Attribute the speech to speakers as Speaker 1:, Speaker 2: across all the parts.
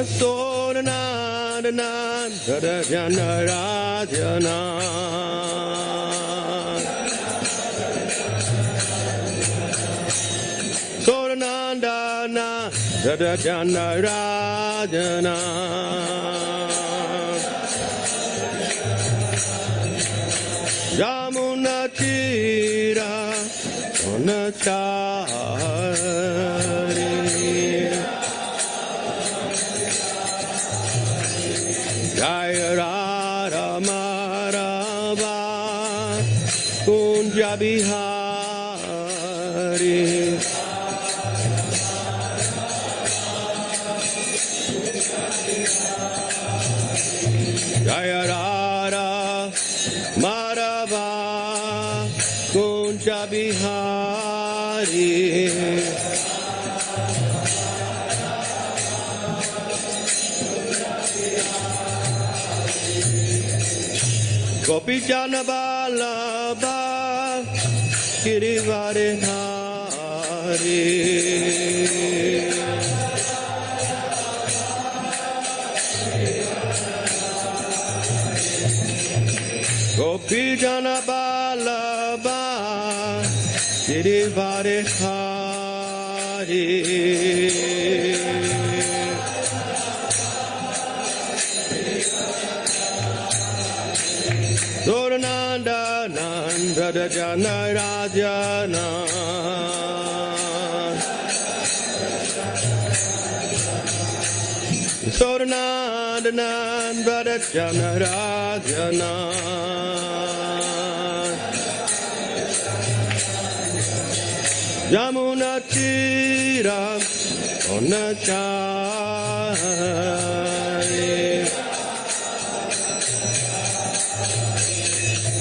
Speaker 1: Soranandanan Dadajana Rajana Soranandana Dadajana Rajana Yamuna Tira Onachari Jaya Radha Madhava Kunja Bihari Jaya Radha Madhava Kunja Bihari Gopi Jana Balaba Girivare Hari Gopi Jana Balaba Girivare Hari Sorananda Nanda Jana Rajana Sorananda Nanda Jana Rajana Yamuna Tira Onachari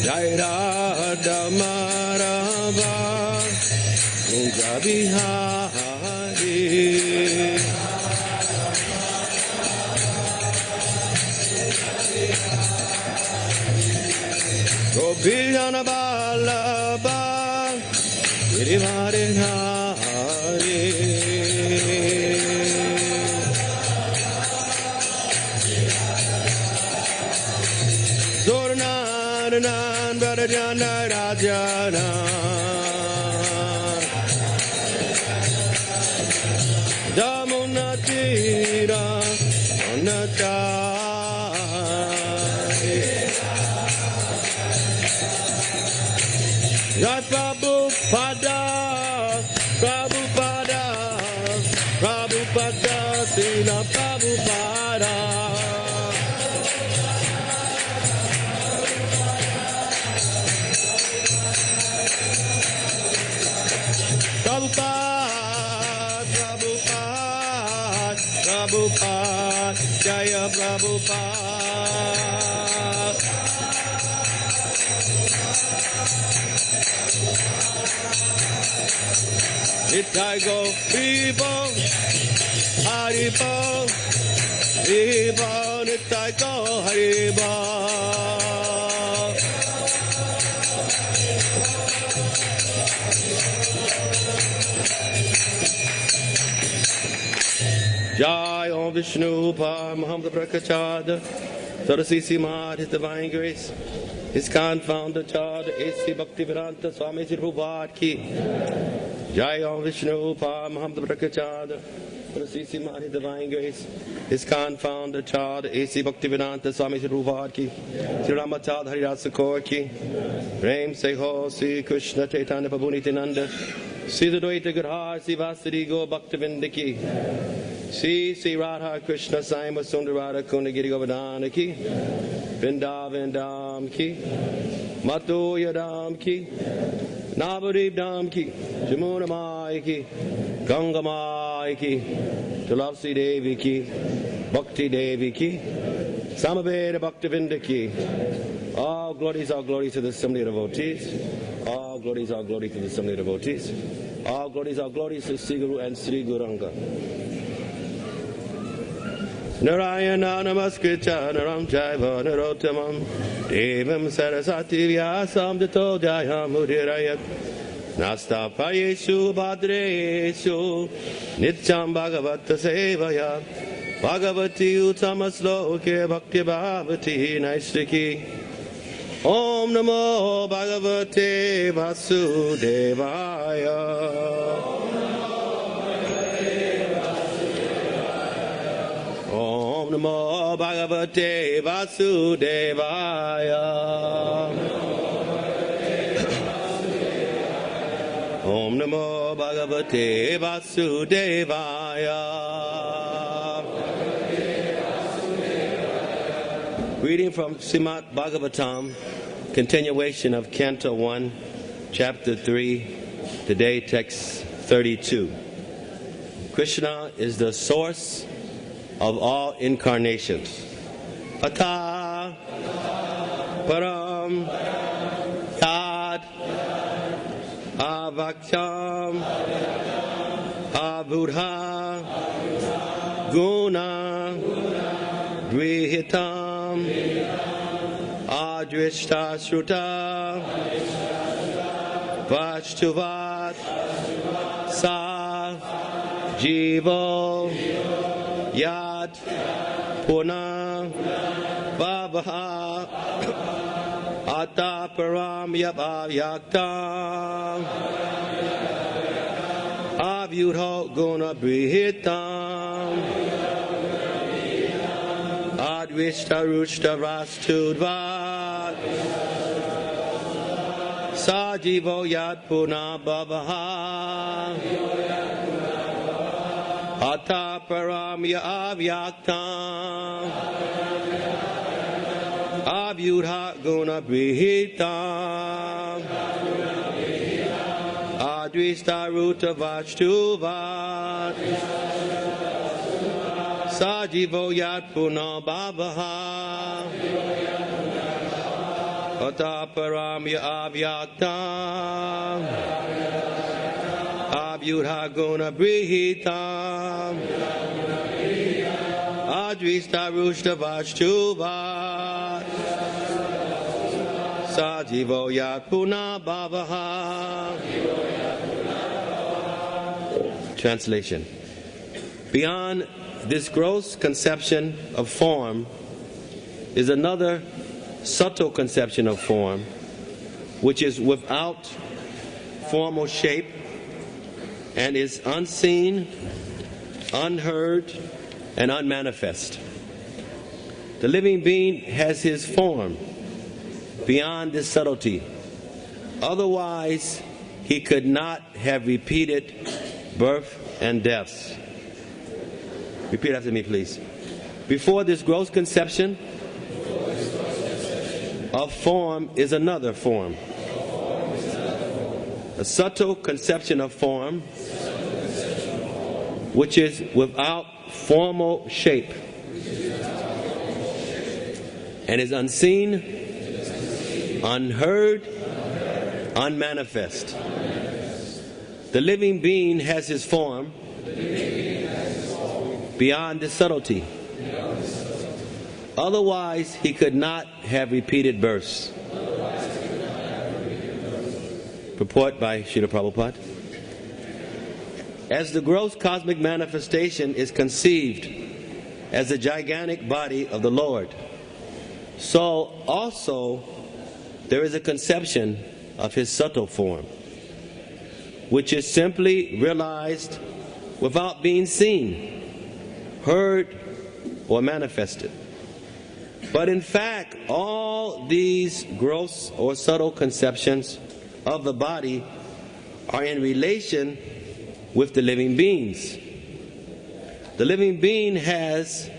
Speaker 1: Jai Radha Madhava Kunja Bihari Gopi Jana Balaba Girivare Hari Soranandanan Bhadajana Rajana Jamuna Tira Onachari Jai Prabhupada Prabhupada Prabhupada Srila Prabhupada Prabhupada Prabhupada Prabhupada Jaya Prabhupada Nitai go Haribo Haribo Haribo Nitai go Haribo Jai Om Vishnu Paramahamsa Prakachada Sarasisi Mad, His Divine Grace, His Confounded Child, A.C. Bhaktivedanta Swami Tirtha Ki Jai Om Vishnu Paramahamsa Prakachada Sarasisi Mad, His Divine Grace, His Confounded Child, A.C. Bhaktivedanta Swami Tirtha Ki Sri Ramachandra Harirasa Kaur Ki Prem Se Ho Sri Krishna Chaitanya Prabhu Nityananda Sri Advaita Gadadhar Sri Vasudeva Gaur Bhaktivinoda Ki Sri Radha Krishna Sai Sundarada Kundagiri Govardhana Ki Vrindavan Dham Ki Madhurya Dham Ki Navadvip Dham Ki Jamuna Mai Ki Ganga Mai Ki Tulasi Devi Ki Bhakti Devi Ki Samaveda Bhaktivinoda Ki. All glories to the assembly of devotees. All glories to the assembly of devotees. All glories to Sri Guru and Sri Guranga. Narayana Namaskritya Naram Jaiva Narottamam Devam Sarasati Vyasam Tato Jayam Udirayat Nastapayeshu Bhadreshu Nityam Bhagavata Sevaya Bhagavati Uttamasloke Bhakti Bhavati Naistiki. Om Namo Bhagavate Vasudevaya. Om Namo Bhagavate Vasudevaya. Om Namo Bhagavate Vasudevaya. Reading from Srimad Bhagavatam, continuation of Canto 1, Chapter 3, today text 32. Krishna is the source of all incarnations. Atha Param Yad Avakyam Abudha Guna Grihitam Adrishta Shruta Vashtuvat Sa Jivo Yat Puna Vavaha Ata Param Yabhavyakta Avyudha Guna Brihitam Advishta Rushta Rastudvat Sajivo Yat Puna Bhavaha Ata Paramya Avyaktam Avyudha Guna Brihitam Advishta Ruta Vashtuvat Sajivo Yat Puna Bhavaha Ata Paramya Avyaktam Avyudha Guna Brihitam Advishta Rushta Vashtuvat Sajivo Yat Puna Bhavaha. Translation. Beyond this gross conception of form is another subtle conception of form, which is without formal shape and is unseen, unheard, and unmanifest. The living being has his form beyond this subtlety. Otherwise, he could not have repeated birth and deaths. Repeat after me, please. Before this gross conception of form is another form. A subtle conception of form, which is without formal shape and is unseen, unheard, unmanifest. The living being has his form beyond this subtlety. Otherwise, he could not have repeated births. Purport by Srila Prabhupada. As the gross cosmic manifestation is conceived as the gigantic body of the Lord, so also there is a conception of his subtle form, which is simply realized without being seen, heard, or manifested. But in fact, all these gross or subtle conceptions of the body are in relation with the living beings. The living being has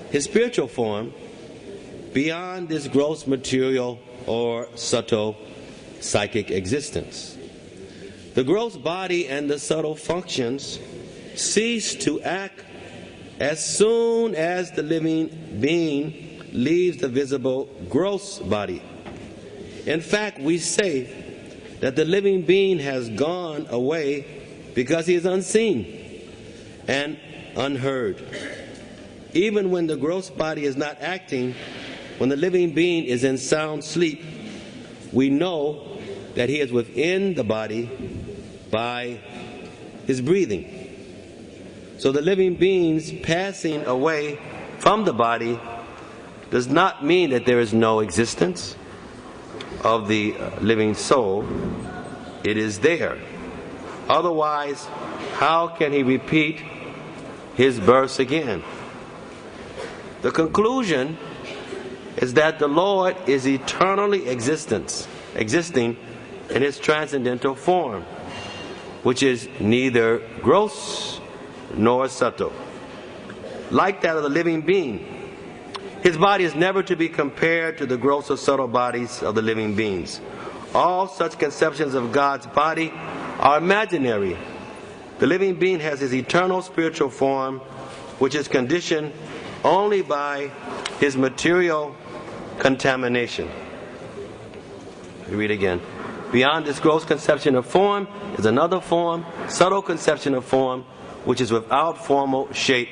Speaker 1: his spiritual form beyond this gross material or subtle psychic existence. The gross body and the subtle functions cease to act as soon as the living being leaves the visible gross body. In fact, we say that the living being has gone away because he is unseen and unheard. Even when the gross body is not acting, when the living being is in sound sleep, we know that he is within the body by his breathing. So the living beings passing away from the body does not mean that there is no existence of the living soul. It is there. Otherwise, how can he repeat his births again? The conclusion is that the Lord is eternally existing in his transcendental form, which is neither gross nor subtle. Like that of the living being, his body is never to be compared to the gross or subtle bodies of the living beings. All such conceptions of God's body are imaginary. The living being has his eternal spiritual form, which is conditioned only by his material contamination. We read again. Beyond this gross conception of form is another form, subtle conception of form, which is without formal shape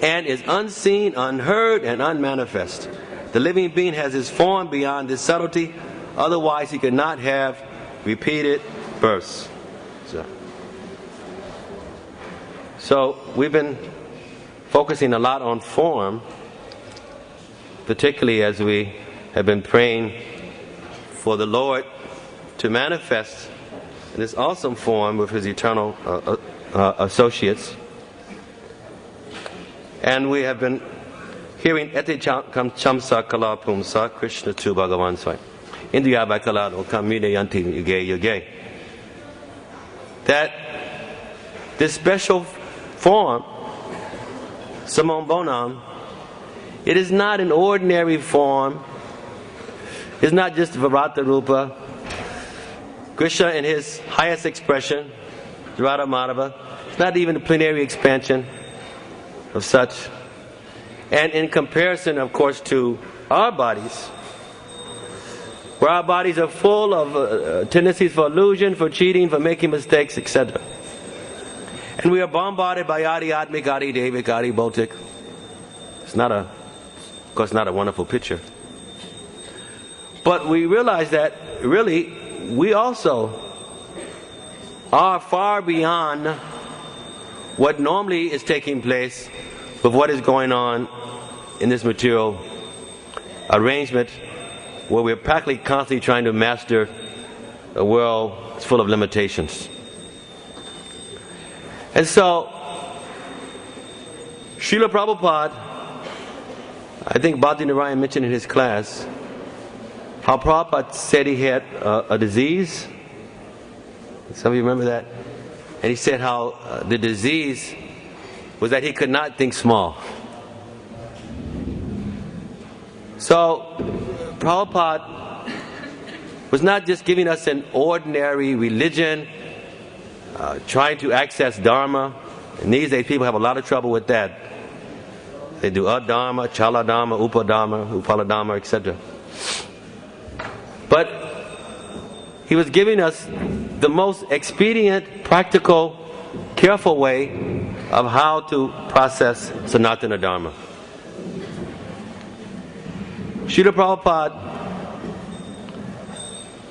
Speaker 1: and is unseen, unheard, and unmanifest. The living being has his form beyond this subtlety, otherwise he could not have repeated births. So we've been focusing a lot on form, particularly as we have been praying for the Lord to manifest in this awesome form with his eternal associates. And we have been hearing Ete Chamsa Kala Pumsa Krishna Tu Bhagavan Swai Indriya Bakala Okamide Yanti Yuge Yuge. That this special form, Samon Bonam, it is not an ordinary form. It's not just Varata Rupa. Krishna in his highest expression, Radha Madhava, it's not even a plenary expansion of such. And in comparison, of course, to our bodies, where our bodies are full of tendencies for illusion, for cheating, for making mistakes, etc. And we are bombarded by Adi Atmik, Adi Devik, Adi Bautik. It's not of course, not a wonderful picture. But we realize that really we also are far beyond what normally is taking place with what is going on in this material arrangement, where we're practically constantly trying to master a world that's full of limitations. And so, Srila Prabhupada, I think Bhakti Narayan mentioned in his class, how Prabhupada said he had a disease. Some of you remember that? And he said how the disease was that he could not think small. So, Prabhupada was not just giving us an ordinary religion, trying to access Dharma. And these days people have a lot of trouble with that. They do Adharma, Chaladharma, Upadharma, Upaladharma, etc. But he was giving us the most expedient, practical, careful way of how to process Sanatana Dharma. Srila Prabhupada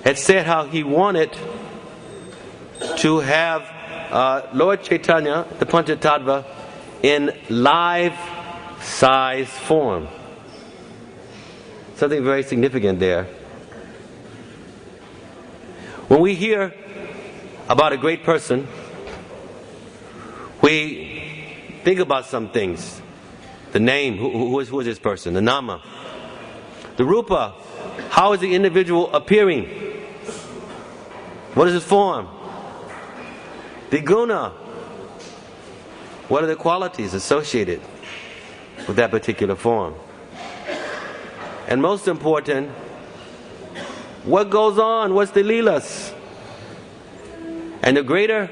Speaker 1: had said how he wanted to have Lord Chaitanya, the Panca Tattva, in life-size form. Something very significant there. When we hear about a great person, we think about some things. The name, who is this person? The nama. The rupa, how is the individual appearing? What is his form? The guna, what are the qualities associated with that particular form? And most important, what goes on? What's the leelas? And the greater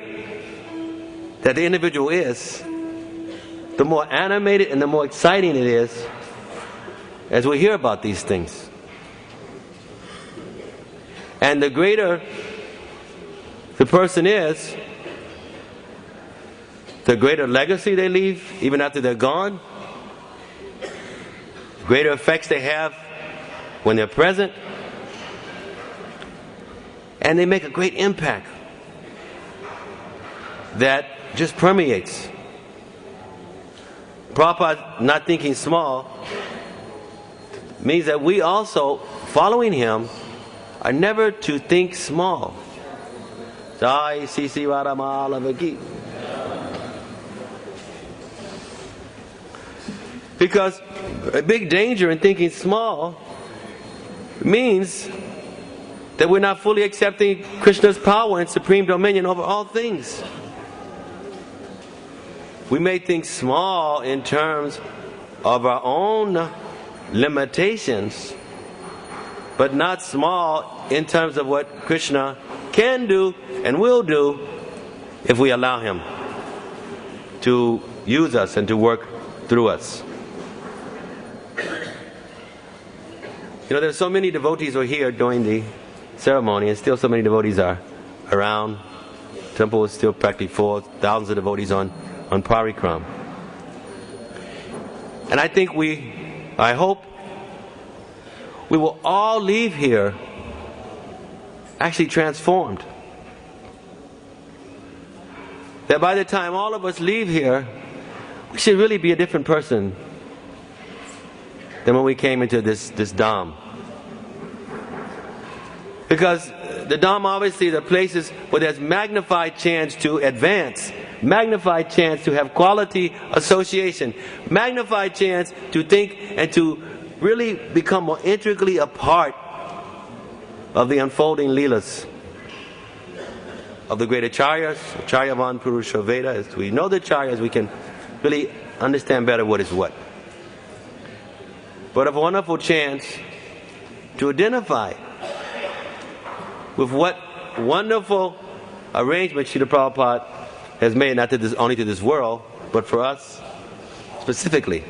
Speaker 1: that the individual is, the more animated and the more exciting it is as we hear about these things. And the greater the person is, the greater legacy they leave even after they're gone, the greater effects they have when they're present, and they make a great impact that just permeates Prabhupada not thinking small means that we also, following him, are never to think small. Jai Sisi Radhamalabhaki. Because a big danger in thinking small means that we're not fully accepting Krishna's power and supreme dominion over all things. We may think small in terms of our own limitations, but not small in terms of what Krishna can do and will do if we allow him to use us and to work through us. You know, there's so many devotees who are here during the ceremony, and still so many devotees are around. The temple is still practically full. Thousands of devotees on parikram. And I hope we will all leave here actually transformed. That by the time all of us leave here, we should really be a different person than when we came into this Dham. Because the Dham, obviously, the places where there's magnified chance to advance, magnified chance to have quality association, magnified chance to think and to really become more intricately a part of the unfolding leelas of the great acharyas, Acharyavan Purusha Veda. As we know the acharyas, we can really understand better what is what. But a wonderful chance to identify with what wonderful arrangement Srila Prabhupada has made, not to this, only to this world, but for us specifically.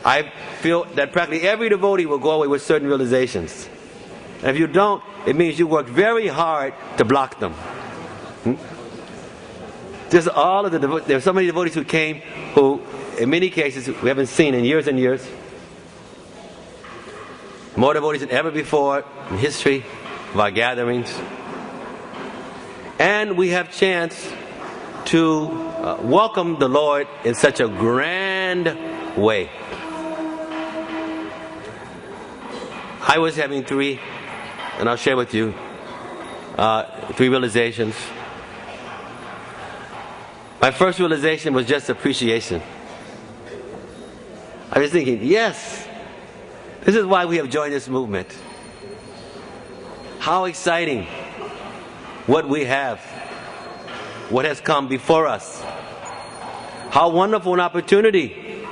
Speaker 1: I feel that practically every devotee will go away with certain realizations. And if you don't, it means you worked very hard to block them. Just all of the devotees, there are so many devotees who came who, in many cases, we haven't seen in years and years. More devotees than ever before in history of our gatherings. And we have chance to welcome the Lord in such a grand way. I was having three, and I'll share with you, three realizations. My first realization was just appreciation. I was thinking, yes, this is why we have joined this movement. How exciting what we have, what has come before us. How wonderful an opportunity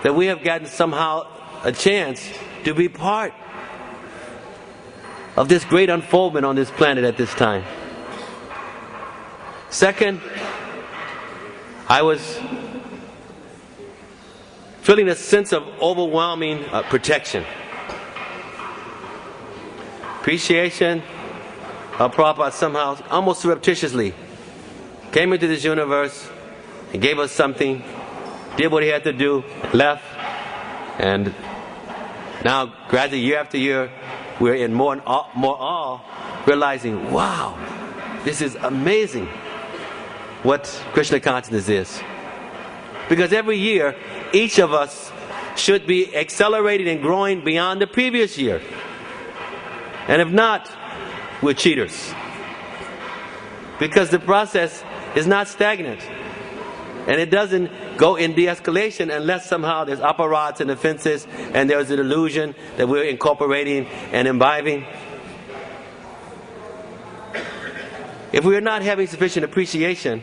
Speaker 1: that we have gotten somehow a chance to be part of this great unfoldment on this planet at this time. Second, I was feeling a sense of overwhelming protection. Appreciation of Prabhupada somehow, almost surreptitiously, came into this universe and gave us something, did what he had to do, left, and now gradually year after year we're in more awe, realizing, wow, this is amazing what Krishna consciousness is. Because every year, each of us should be accelerating and growing beyond the previous year. And if not, we're cheaters. Because the process is not stagnant. And it doesn't go in de-escalation unless somehow there's apparats and offenses and there's an illusion that we're incorporating and imbibing. If we are not having sufficient appreciation,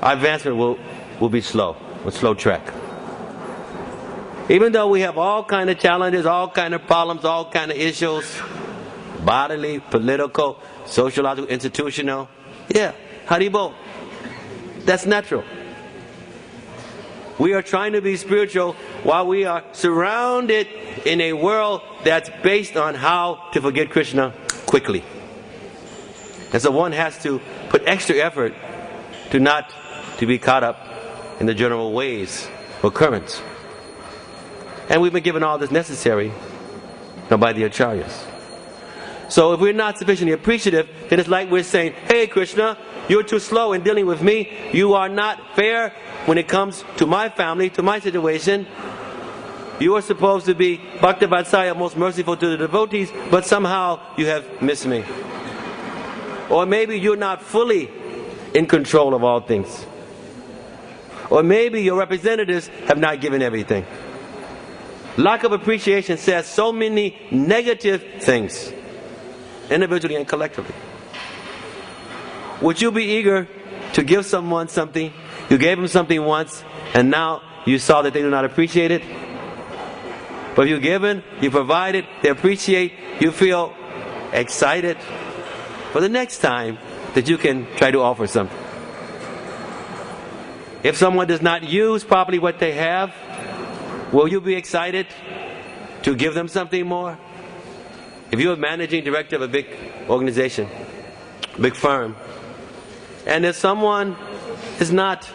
Speaker 1: our advancement will be slow, a slow track. Even though we have all kind of challenges, all kind of problems, all kind of issues, bodily, political, sociological, institutional, yeah, Haribo, that's natural. We are trying to be spiritual while we are surrounded in a world that's based on how to forget Krishna quickly. And so one has to put extra effort to not to be caught up in the general ways or currents. And we've been given all this necessary by the acharyas. So if we're not sufficiently appreciative, then it's like we're saying, hey Krishna, you're too slow in dealing with me. You are not fair when it comes to my family, to my situation. You are supposed to be Bhakti Vatsaya, most merciful to the devotees, but somehow you have missed me. Or maybe you're not fully in control of all things. Or maybe your representatives have not given everything. Lack of appreciation says so many negative things, individually and collectively. Would you be eager to give someone something? You gave them something once, and now you saw that they do not appreciate it. But you've given, you provided, they appreciate, you feel excited for the next time that you can try to offer something. If someone does not use properly what they have, will you be excited to give them something more? If you're a managing director of a big organization, big firm, and if someone is not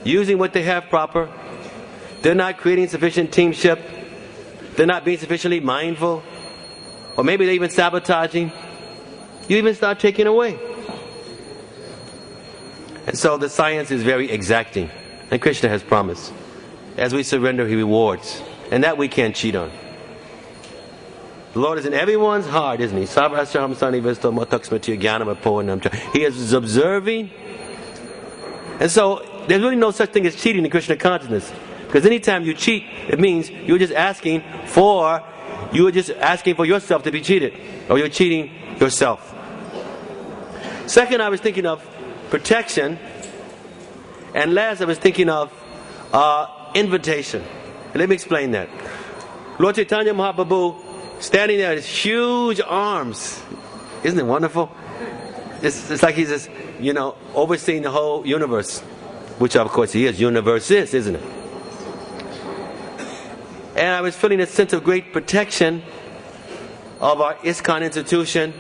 Speaker 1: using what they have proper, they're not creating sufficient teamship, they're not being sufficiently mindful, or maybe they're even sabotaging, you even start taking away. And so the science is very exacting, and Krishna has promised. As we surrender, He rewards, and that we can't cheat on. The Lord is in everyone's heart, isn't He? He is observing. And so there's really no such thing as cheating in Krishna consciousness. Because anytime you cheat, it means you're just asking for yourself to be cheated. Or you're cheating yourself. Second, I was thinking of protection. And last, I was thinking of invitation. And let me explain that. Lord Chaitanya Mahaprabhu standing there with his huge arms. Isn't it wonderful? It's like he's just, overseeing the whole universe. Which of course He is. Universe is, isn't it? And I was feeling a sense of great protection of our ISKCON institution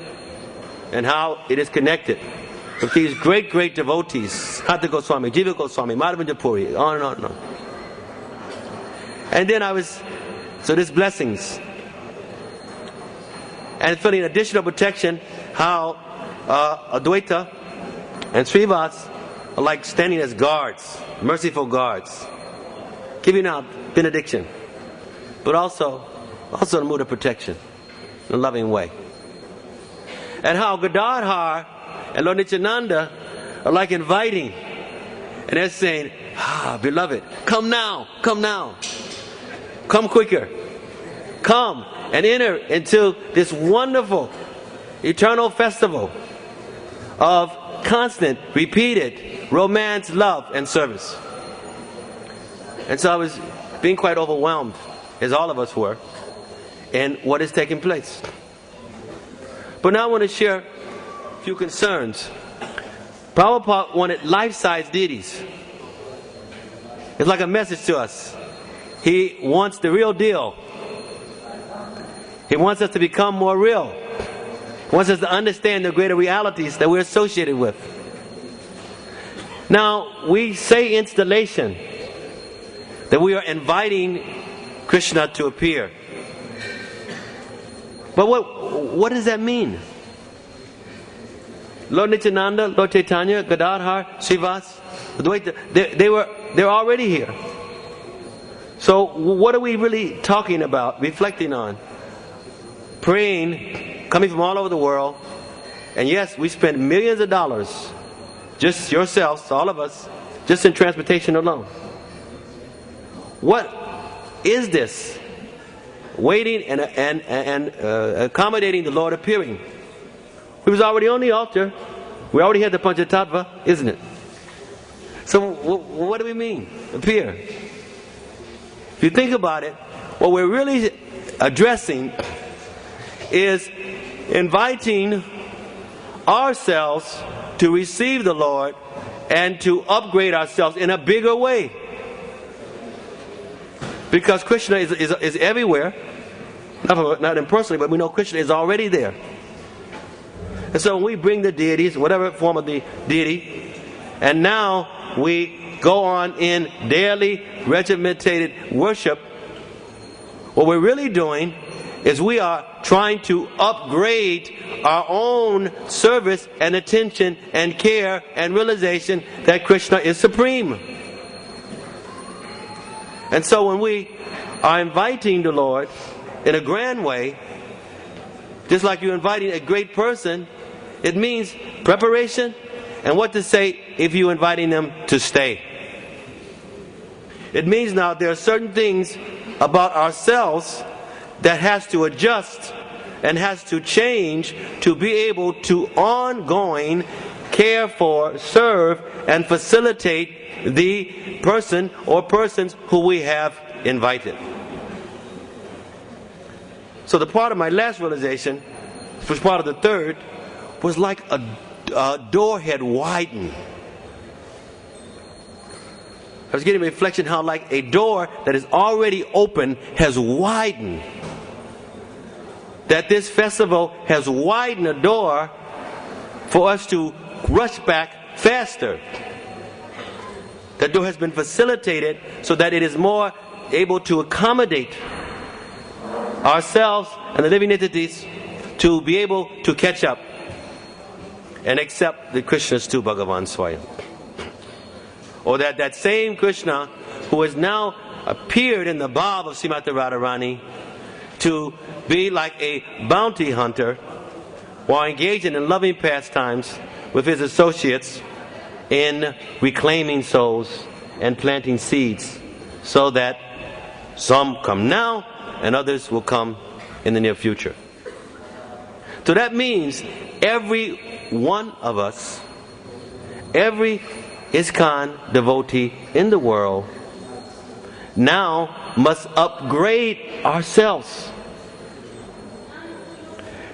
Speaker 1: and how it is connected with these great, great devotees. Hatha Goswami, Jiva Goswami, Madhavendra Puri, on and on and on. And then so there's blessings. And feeling additional protection, how Advaita and Srivas are like standing as guards, merciful guards, giving out benediction, but also in a mood of protection, in a loving way. And how Gadadhar and Lord Nityananda are like inviting, and they're saying, beloved, come now, come quicker, come and enter into this wonderful eternal festival of constant, repeated romance, love, and service. And so I was being quite overwhelmed, as all of us were, in what is taking place. But now I want to share a few concerns. Prabhupada wanted life-size deities. It's like a message to us. He wants the real deal. He wants us to become more real. He wants us to understand the greater realities that we're associated with. Now, we say installation, that we are inviting Krishna to appear. But what does that mean? Lord Nityananda, Lord Chaitanya, Gadadhar, Srivas, Advaita, they're already here. So what are we really talking about, reflecting on? Praying, coming from all over the world. And yes, we spend millions of dollars, just yourselves, all of us, just in transportation alone. What is this? Waiting and accommodating the Lord appearing. We was already on the altar. We already had the Panca Tattva, isn't it? So what do we mean? Appear. If you think about it, what we're really addressing is inviting ourselves to receive the Lord and to upgrade ourselves in a bigger way. Because Krishna is everywhere. Not impersonally, but we know Krishna is already there. And so when we bring the deities, whatever form of the deity, and now we go on in daily regimented worship, what we're really doing is we are trying to upgrade our own service and attention and care and realization that Krishna is supreme. And so when we are inviting the Lord in a grand way, just like you're inviting a great person, it means preparation and what to say if you're inviting them to stay. It means now there are certain things about ourselves that has to adjust and has to change to be able to ongoing care for, serve, and facilitate the person or persons who we have invited. So the part of my last realization, which was part of the third, was like a door had widened. I was getting a reflection how like a door that is already open has widened. That this festival has widened a door for us to rush back faster. That door has been facilitated so that it is more able to accommodate ourselves and the living entities to be able to catch up and accept the Krishna's tu Bhagavan Swayam. Or that same Krishna who has now appeared in the bhav of Srimati Radharani to be like a bounty hunter while engaging in loving pastimes with his associates in reclaiming souls and planting seeds so that some come now and others will come in the near future. So that means every one of us, every ISKCON devotee in the world now must upgrade ourselves,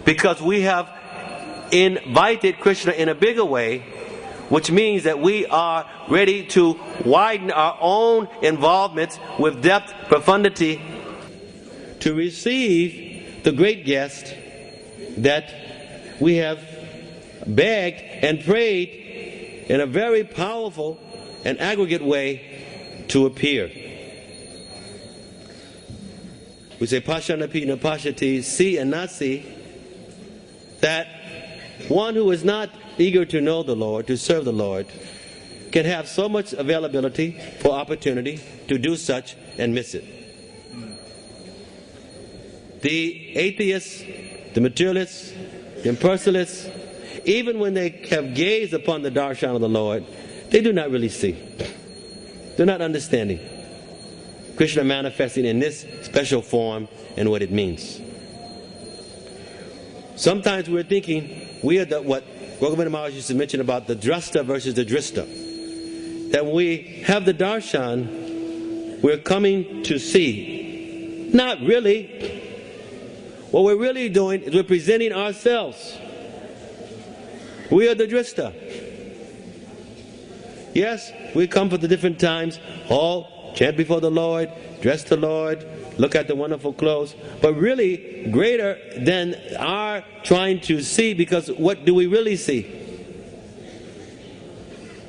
Speaker 1: because we have invited Krishna in a bigger way, which means that we are ready to widen our own involvements with depth, profundity, to receive the great guest that we have begged and prayed in a very powerful and aggregate way to appear. We say Pashanapi na Pashati, see and not see, that one who is not eager to know the Lord, to serve the Lord, can have so much availability for opportunity to do such and miss it. The atheists, the materialists, the impersonalists, even when they have gazed upon the darshan of the Lord, they do not really see. They're not understanding Krishna manifesting in this special form and what it means. Sometimes we're thinking, we are what Govinda Maharaj used to mention about the drasta versus the drista. That when we have the darshan, we're coming to see. Not really. What we're really doing is we're presenting ourselves. We are the drista. Yes, we come for the different times, all chant before the Lord, dress the Lord, look at the wonderful clothes, but really greater than our trying to see, because what do we really see?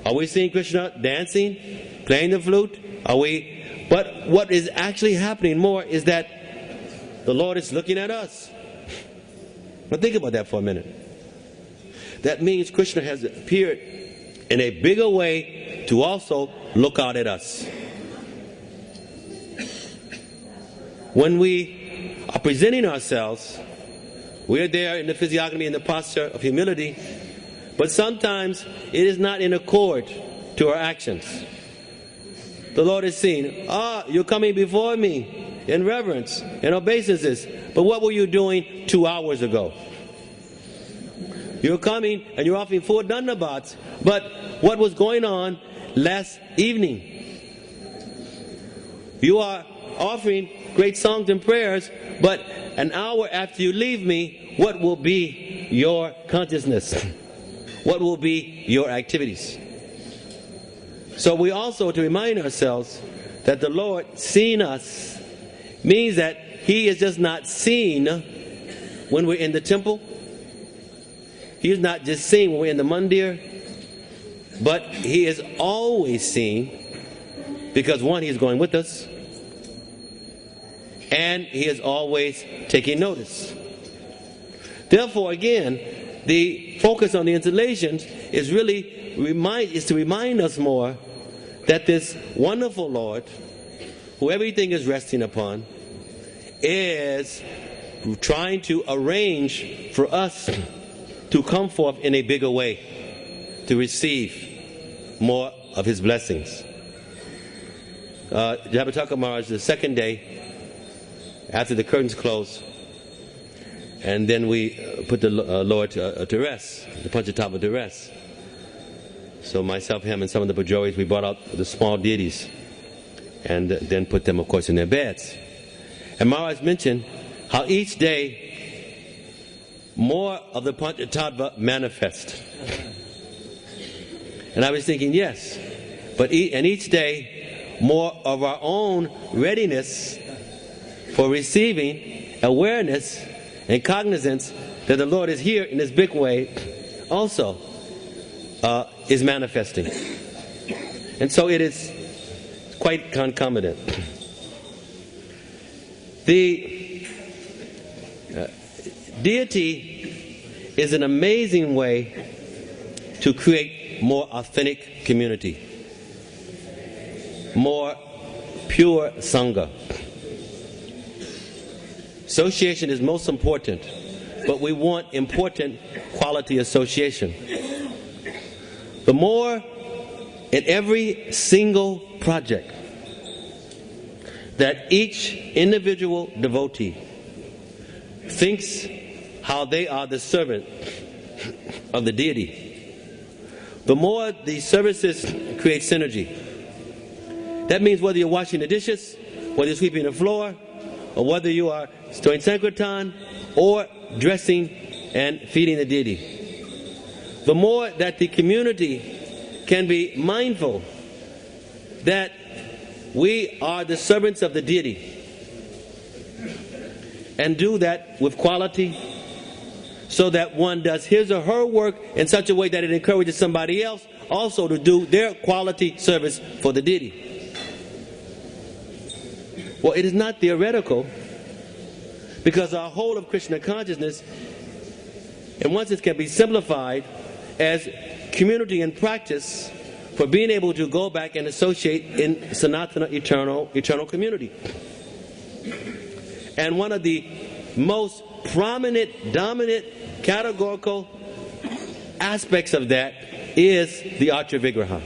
Speaker 1: Are we seeing Krishna dancing, playing the flute? But what is actually happening more is that the Lord is looking at us. Now think about that for a minute. That means Krishna has appeared in a bigger way to also look out at us. When we are presenting ourselves, we are there in the physiognomy and the posture of humility, but sometimes it is not in accord to our actions. The Lord is seeing, you're coming before me in reverence and obeisances, but what were you doing 2 hours ago? You're coming and you're offering 4 dandavats, but what was going on last evening? You are offering great songs and prayers, but an hour after you leave me, what will be your consciousness? What will be your activities? So we also to remind ourselves that the Lord seeing us means that He is just not seen when we're in the temple. He is not just seen when we're in the mandir, but He is always seen, because one, He is going with us. and he is always taking notice. Therefore, again, the focus on the installations is really to remind us more that this wonderful Lord, who everything is resting upon, is trying to arrange for us to come forth in a bigger way, to receive more of his blessings. Jabbataka Maharaj, the second day, after the curtains closed, and then we put the Lord to rest, the Panca Tattva to rest. So myself, him, and some of the Pajoris, we brought out the small deities and then put them, of course, in their beds. And Maharaj mentioned how each day more of the Panca Tattva manifest. And I was thinking, yes, but each day more of our own readiness for receiving awareness and cognizance that the Lord is here in this big way also is manifesting. And so it is quite concomitant. The deity is an amazing way to create more authentic community, more pure Sangha. Association is most important, but we want important quality association. The more in every single project that each individual devotee thinks how they are the servant of the deity, the more the services create synergy. That means whether you're washing the dishes, whether you're sweeping the floor, or whether you are doing Sankirtan or dressing and feeding the deity. The more that the community can be mindful that we are the servants of the deity and do that with quality, so that one does his or her work in such a way that it encourages somebody else also to do their quality service for the deity. Well, it is not theoretical, because our whole of Krishna consciousness, and once it can be simplified as community and practice for being able to go back and associate in Sanatana eternal community. And one of the most prominent, dominant, categorical aspects of that is the Archer Vigraha.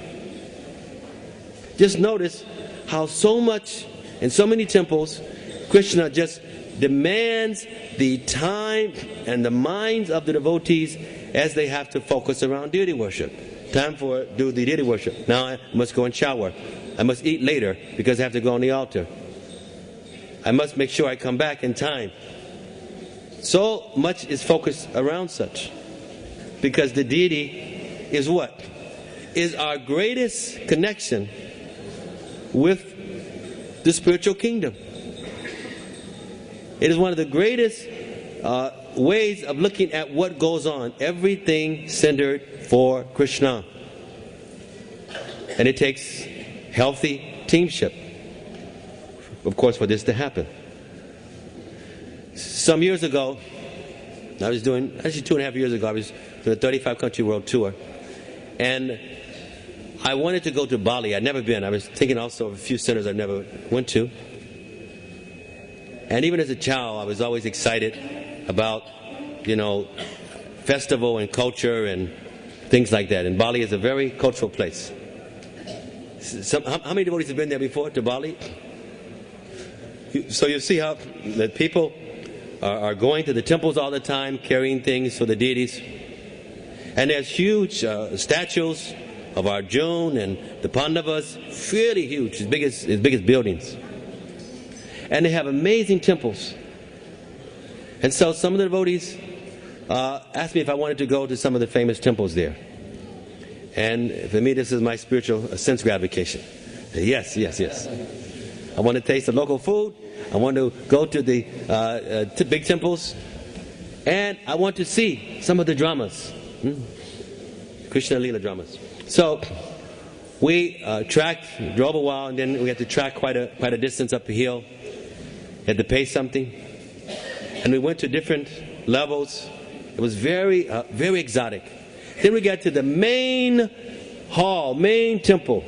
Speaker 1: Just notice how so much, in so many temples, Krishna just demands the time and the minds of the devotees as they have to focus around deity worship. Time for do the deity worship. Now I must go and shower. I must eat later because I have to go on the altar. I must make sure I come back in time. So much is focused around such, because the deity is what? Is our greatest connection with the spiritual kingdom. It is one of the greatest ways of looking at what goes on. Everything centered for Krishna. And it takes healthy teamship, of course, for this to happen. Some years ago, I was doing, actually 2.5 years ago, I was doing a 35 country world tour. And I wanted to go to Bali. I'd never been. I was thinking also of a few centers I never went to. And even as a child, I was always excited about, festival and culture and things like that. And Bali is a very cultural place. How many devotees have been there before, to Bali? So you see how that people are going to the temples all the time, carrying things for the deities. And there's huge statues of Arjuna and the Pandavas, really huge, as big as buildings. And they have amazing temples. And so some of the devotees asked me if I wanted to go to some of the famous temples there. And for me, this is my spiritual sense gratification. Yes. I want to taste the local food. I want to go to the big temples. And I want to see some of the dramas. Krishna Leela dramas. So we drove a while, and then we had to track quite a distance up the hill. had to pay something. And we went to different levels. It was very exotic. Then we got to the main hall, main temple.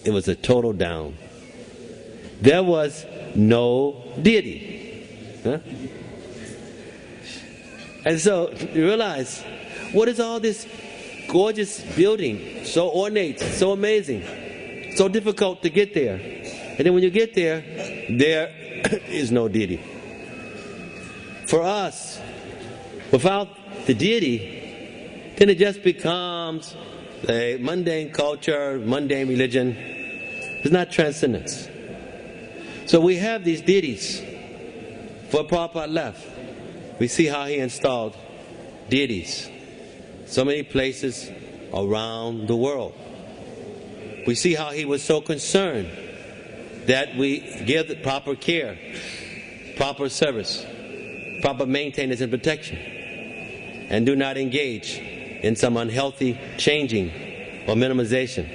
Speaker 1: It was a total down. There was no deity. Huh? And so you realize, what is all this gorgeous building, so ornate, so amazing, so difficult to get there? And then when you get there, there is no deity. For us, without the deity, then it just becomes a mundane culture, mundane religion. It's not transcendence. So we have these deities. For Prabhupada left, we see how he installed deities so many places around the world. We see how he was so concerned that we give the proper care, proper service, proper maintenance and protection, and do not engage in some unhealthy changing or minimization.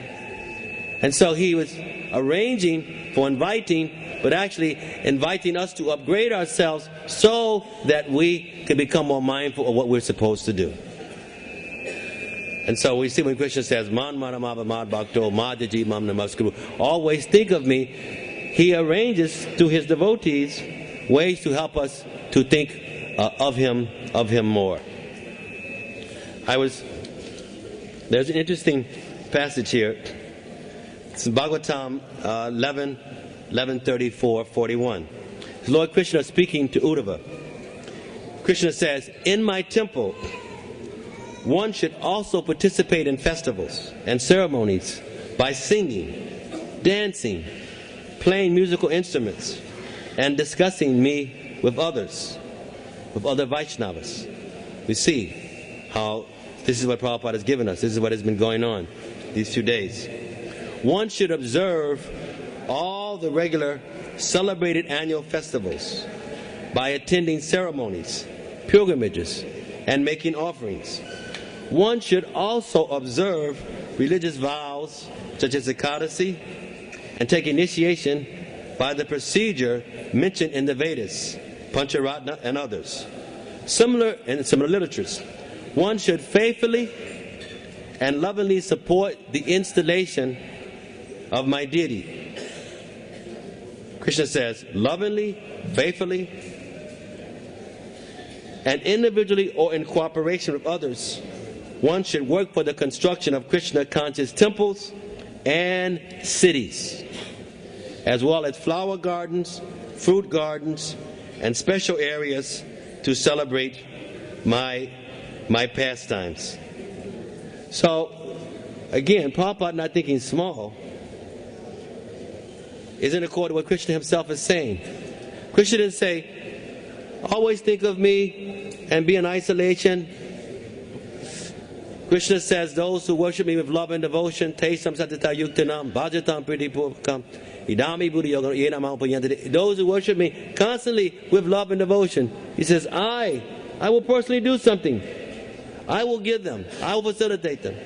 Speaker 1: And so he was arranging for inviting, but actually inviting us to upgrade ourselves so that we can become more mindful of what we're supposed to do. And so we see when Krishna says, Man Maramava Mad Bhakto Madaji Mam Namaskuru, always think of me, he arranges to his devotees ways to help us to think of him more. There's an interesting passage here. It's Bhagavatam 11:34-41. Lord Krishna speaking to Uddhava. Krishna says, in my temple, one should also participate in festivals and ceremonies by singing, dancing, playing musical instruments, and discussing me with others, with other Vaishnavas. We see how this is what Prabhupada has given us. This is what has been going on these few days. One should observe all the regular celebrated annual festivals by attending ceremonies, pilgrimages, and making offerings. One should also observe religious vows such as Ekadasi and take initiation by the procedure mentioned in the Vedas, Pancharatna and others. Similar literatures. One should faithfully and lovingly support the installation of my deity. Krishna says, lovingly, faithfully, and individually or in cooperation with others, one should work for the construction of Krishna conscious temples and cities, as well as flower gardens, fruit gardens, and special areas to celebrate my pastimes. So, again, Prabhupada not thinking small is in accord with what Krishna himself is saying. Krishna didn't say, always think of me and be in isolation. Krishna says, those who worship me with love and devotion, tesam satata yuktanam, bhajatam pritipurvakam, idami buddhi yogam, yenam alpayantade. Those who worship me constantly with love and devotion. He says, I will personally do something. I will give them. I will facilitate them.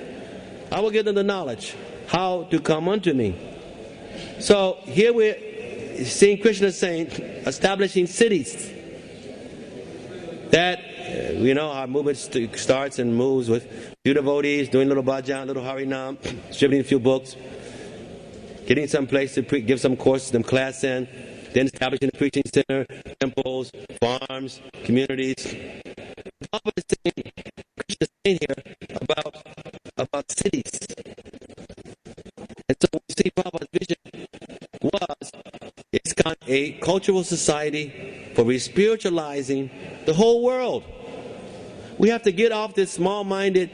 Speaker 1: I will give them the knowledge how to come unto me. So here we're seeing Krishna saying, establishing cities. That, our movement starts and moves with few devotees, doing little bhajan, little harinam, distributing a few books, getting some place to give some courses, some class in, then establishing a preaching center, temples, farms, communities. Prabhupada is saying, Krishna is saying here about cities. And so we see Prabhupada's vision was it's got a cultural society for re-spiritualizing the whole world. We have to get off this small-minded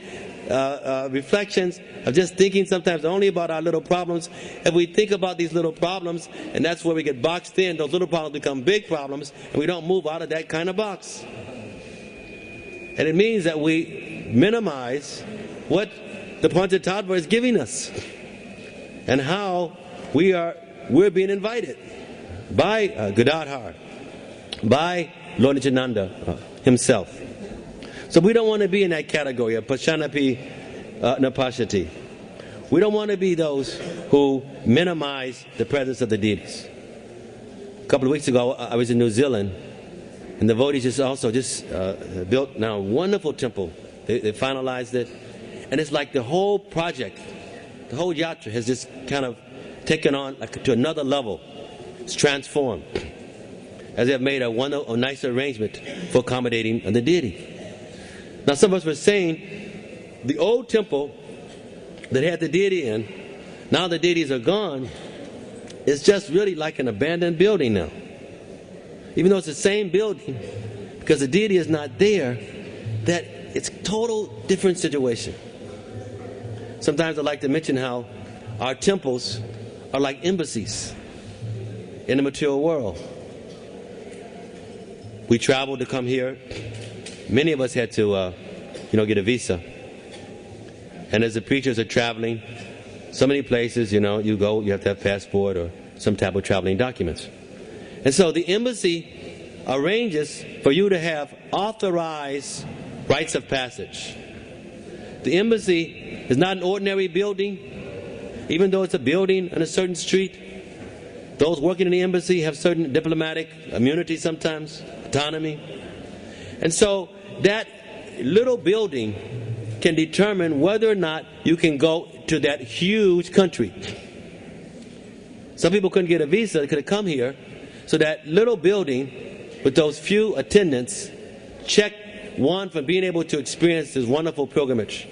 Speaker 1: reflections of just thinking sometimes only about our little problems. If we think about these little problems, and that's where we get boxed in, those little problems become big problems, and we don't move out of that kind of box. And it means that we minimize what the Panca Tattva is giving us, and how we're being invited by Gadadhar, by Lord Nityananda himself. So we don't want to be in that category of Pashanapi Napashati. We don't want to be those who minimize the presence of the deities. couple of weeks ago, I was in New Zealand, and the devotees just built now a wonderful temple. They finalized it, and it's like the whole project, the whole yatra has just kind of taken on like to another level. It's transformed, as they have made a nice arrangement for accommodating the deity. Now, some of us were saying the old temple that had the deity in, now the deities are gone, it's just really like an abandoned building now. Even though it's the same building, because the deity is not there, that it's a total different situation. Sometimes I like to mention how our temples are like embassies in the material world. We traveled to come here. Many of us had to, get a visa. And as the preachers are traveling, so many places, you go, you have to have passport or some type of traveling documents. And so the embassy arranges for you to have authorized rites of passage. The embassy is not an ordinary building, even though it's a building on a certain street. Those working in the embassy have certain diplomatic immunity sometimes, autonomy. And so that little building can determine whether or not you can go to that huge country. Some people couldn't get a visa, they could have come here. So that little building with those few attendants checked one from being able to experience this wonderful pilgrimage.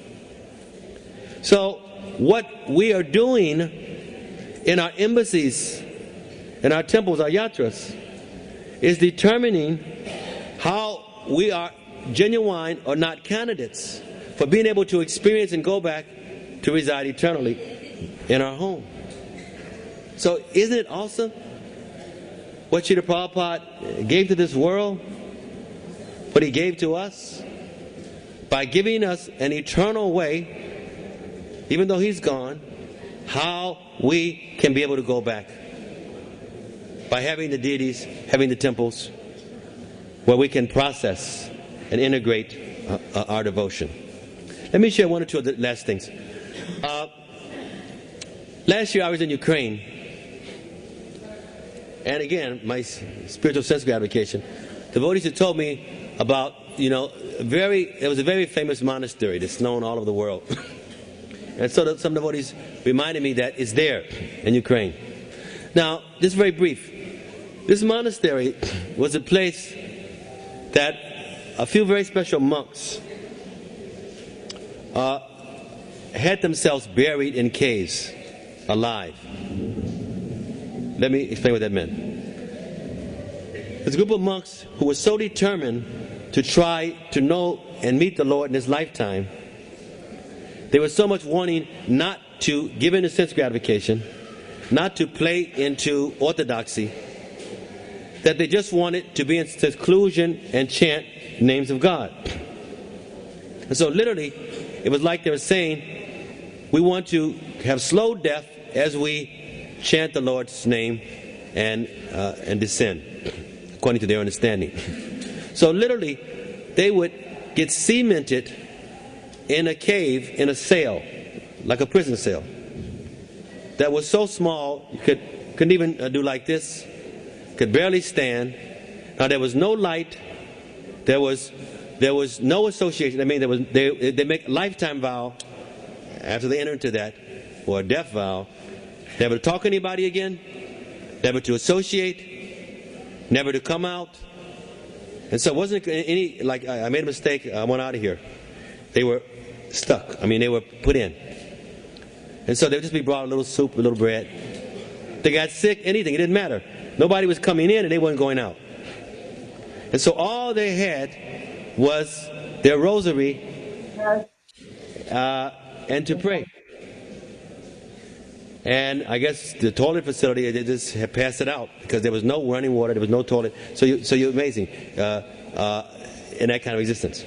Speaker 1: So what we are doing in our embassies, in our temples, our yatras, is determining how we are genuine or not candidates for being able to experience and go back to reside eternally in our home. So isn't it awesome what Srila Prabhupada gave to this world, what he gave to us, by giving us an eternal way, even though he's gone, how we can be able to go back by having the deities, having the temples where we can process and integrate our devotion. Let me share one or two of the last things. Last year I was in Ukraine, and again, my spiritual sense gratification, devotees had told me about, there was a very famous monastery that's known all over the world. And so some devotees reminded me that it's there in Ukraine. Now, just very brief. This monastery was a place that a few very special monks had themselves buried in caves, alive. Let me explain what that meant. There's a group of monks who were so determined to try to know and meet the Lord in his lifetime. They were so much wanting not to give in to sense gratification, not to play into orthodoxy, that they just wanted to be in seclusion and chant names of God. And so literally, it was like they were saying, we want to have slow death as we chant the Lord's name and descend, according to their understanding. So literally, they would get cemented in a cave, in a cell, like a prison cell, that was so small you couldn't even do like this, could barely stand. Now there was no light, there was no association. I mean, they make a lifetime vow after they enter into that, or a death vow, never to talk to anybody again, never to associate, never to come out. And so it wasn't any, like, I made a mistake, I went out of here. They were stuck. I mean, they were put in. And so they would just be brought a little soup, a little bread. They got sick, anything, it didn't matter. Nobody was coming in and they weren't going out. And so all they had was their rosary and to pray. And I guess the toilet facility, they just had passed it out because there was no running water, there was no toilet. So you're amazing in that kind of existence.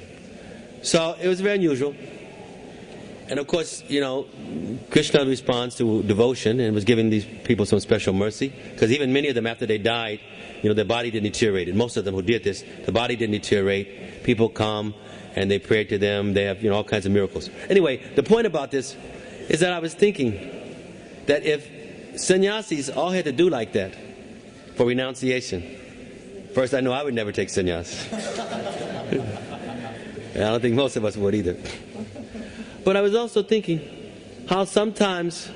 Speaker 1: So it was very unusual. And of course, Krishna responds to devotion and was giving these people some special mercy. Because even many of them, after they died, their body didn't deteriorate. And most of them who did this, the body didn't deteriorate. People come and they pray to them. They have, all kinds of miracles. Anyway, the point about this is that I was thinking that if sannyasis all had to do like that, for renunciation. First, I know I would never take sannyas. And I don't think most of us would either. But I was also thinking how sometimes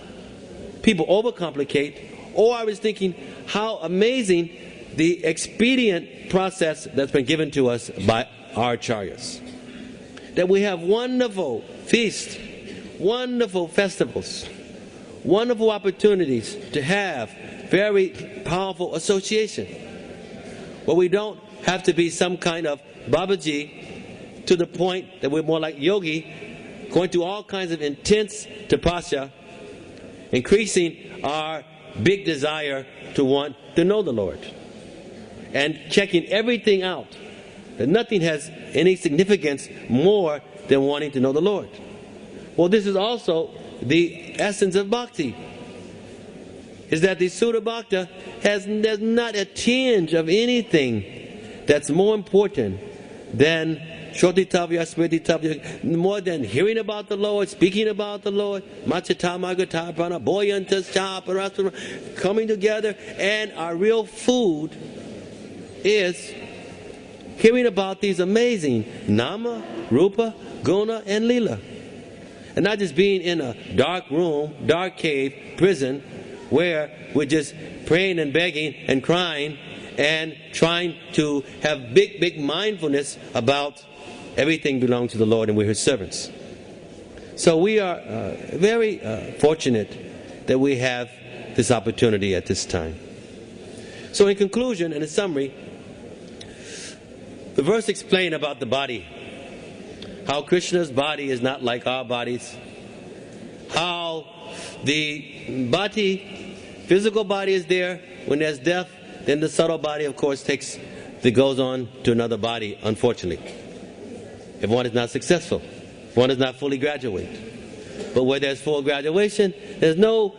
Speaker 1: people overcomplicate, or I was thinking how amazing the expedient process that's been given to us by our acharyas. That we have wonderful feasts, wonderful festivals, wonderful opportunities to have very powerful association, where we don't have to be some kind of Babaji to the point that we're more like yogi, going through all kinds of intense tapasya, increasing our big desire to want to know the Lord, and checking everything out, that nothing has any significance more than wanting to know the Lord. Well, this is also the essence of bhakti, is that the Sutta Bhakta there's not a tinge of anything that's more important than Shroditavya, Smrititavya, more than hearing about the Lord, speaking about the Lord, Machatamargataprana, Boyantas, Chaparasana, coming together, and our real food is hearing about these amazing Nama, Rupa, Guna, and Lila. And not just being in a dark room, dark cave, prison, where we're just praying and begging and crying and trying to have big mindfulness about everything belongs to the Lord and we're His servants. So we are very fortunate that we have this opportunity at this time. So in conclusion and in summary, the verse explained about the body, how Krishna's body is not like our bodies, how the body, physical body is there when there's death, then the subtle body of course goes on to another body, unfortunately, if one is not successful, if one is not fully graduated. But where there's full graduation, there's no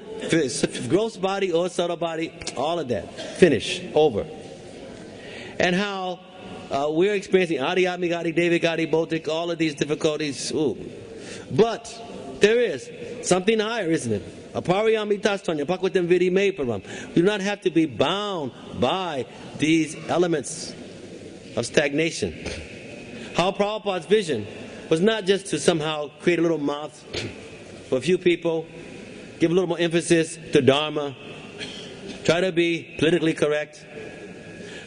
Speaker 1: gross body or subtle body, all of that, finish, over. And how we're experiencing Adhyatmika, Adi, Devika, Adi, Bautik, all of these difficulties. Ooh. But there is something higher, isn't it? Apariyami Tastanya, Pakwatam Vidi Meparam. We do not have to be bound by these elements of stagnation. How Prabhupada's vision was not just to somehow create a little mouth for a few people, give a little more emphasis to Dharma, try to be politically correct.